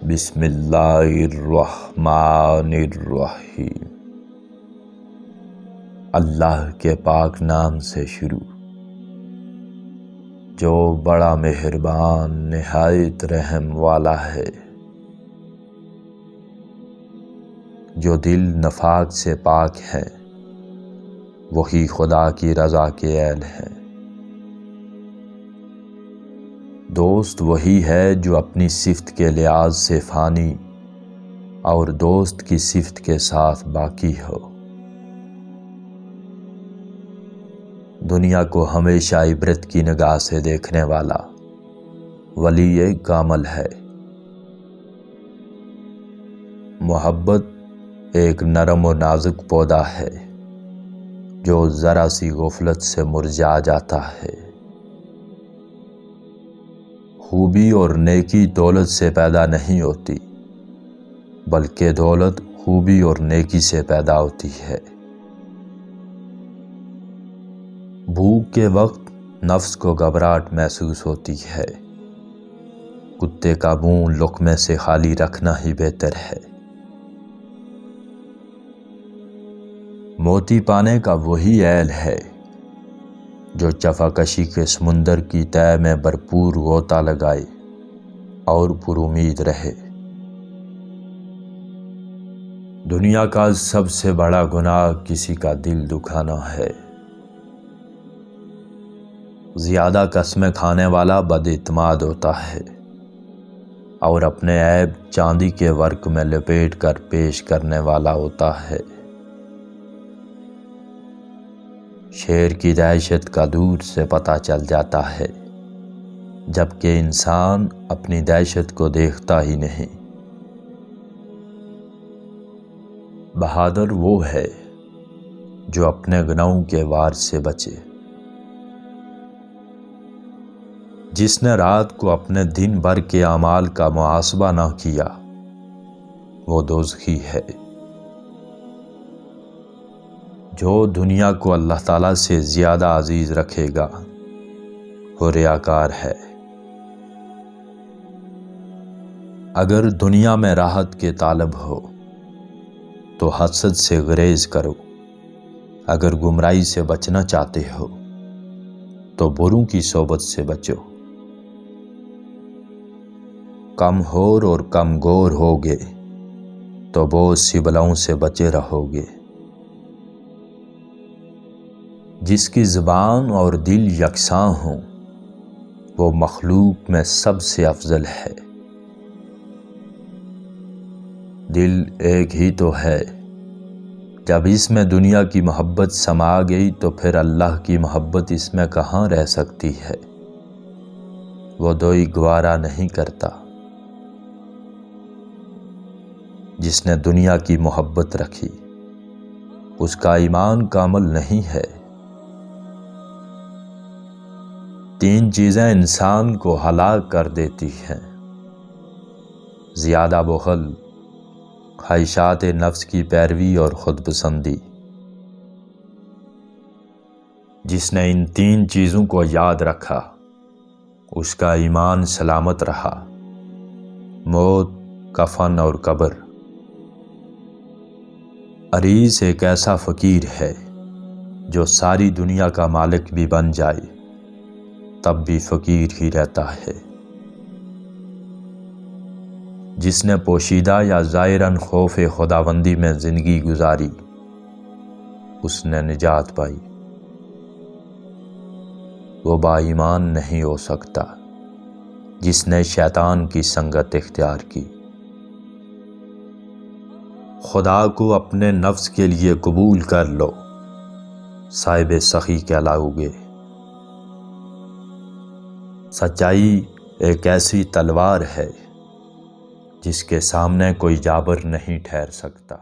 بسم اللہ الرحمن الرحیم۔ اللہ کے پاک نام سے شروع، جو بڑا مہربان نہایت رحم والا ہے، جو دل نفاق سے پاک ہے، وہی خدا کی رضا کے اہل ہے۔ دوست وہی ہے جو اپنی صفت کے لحاظ سے فانی اور دوست کی صفت کے ساتھ باقی ہو۔ دنیا کو ہمیشہ عبرت کی نگاہ سے دیکھنے والا ولی کامل ہے۔ محبت ایک نرم و نازک پودا ہے جو ذرا سی غفلت سے مرجھا جاتا ہے۔ خوبی اور نیکی دولت سے پیدا نہیں ہوتی، بلکہ دولت خوبی اور نیکی سے پیدا ہوتی ہے۔ بھوک کے وقت نفس کو گھبراہٹ محسوس ہوتی ہے، کتے کا منہ لقمے سے خالی رکھنا ہی بہتر ہے۔ موتی پانے کا وہی اہل ہے جو چفاکشی کے سمندر کی تہہ میں بھرپور غوطہ لگائے اور پر امید رہے۔ دنیا کا سب سے بڑا گناہ کسی کا دل دکھانا ہے۔ زیادہ قسمیں کھانے والا بد اعتماد ہوتا ہے اور اپنے عیب چاندی کے ورق میں لپیٹ کر پیش کرنے والا ہوتا ہے۔ شیر کی دہشت کا دور سے پتہ چل جاتا ہے، جبکہ انسان اپنی دہشت کو دیکھتا ہی نہیں۔ بہادر وہ ہے جو اپنے گناہوں کے وار سے بچے۔ جس نے رات کو اپنے دن بھر کے اعمال کا محاسبہ نہ کیا، وہ دوزخی ہے۔ جو دنیا کو اللہ تعالیٰ سے زیادہ عزیز رکھے گا، وہ ریاکار ہے۔ اگر دنیا میں راحت کے طالب ہو تو حسد سے گریز کرو، اگر گمراہی سے بچنا چاہتے ہو تو بروں کی صحبت سے بچو۔ کم ہور اور کم گور ہوگے تو بہت سی بلاؤں سے بچے رہو گے۔ جس کی زبان اور دل یکساں ہوں، وہ مخلوق میں سب سے افضل ہے۔ دل ایک ہی تو ہے، جب اس میں دنیا کی محبت سما گئی تو پھر اللہ کی محبت اس میں کہاں رہ سکتی ہے؟ وہ دوئی گوارا نہیں کرتا۔ جس نے دنیا کی محبت رکھی، اس کا ایمان کامل نہیں ہے۔ تین چیزیں انسان کو ہلاک کر دیتی ہیں: زیادہ بخل، خواہشات نفس کی پیروی اور خود پسندی۔ جس نے ان تین چیزوں کو یاد رکھا، اس کا ایمان سلامت رہا۔ موت، کفن اور قبر۔ عریس ایک ایسا فقیر ہے جو ساری دنیا کا مالک بھی بن جائے تب بھی فقیر ہی رہتا ہے۔ جس نے پوشیدہ یا ظاہراً خوف خداوندی میں زندگی گزاری، اس نے نجات پائی۔ وہ با ایمان نہیں ہو سکتا جس نے شیطان کی سنگت اختیار کی۔ خدا کو اپنے نفس کے لیے قبول کر لو، صاحب سخی کہلاؤ گے۔ سچائی ایک ایسی تلوار ہے جس کے سامنے کوئی جابر نہیں ٹھہر سکتا۔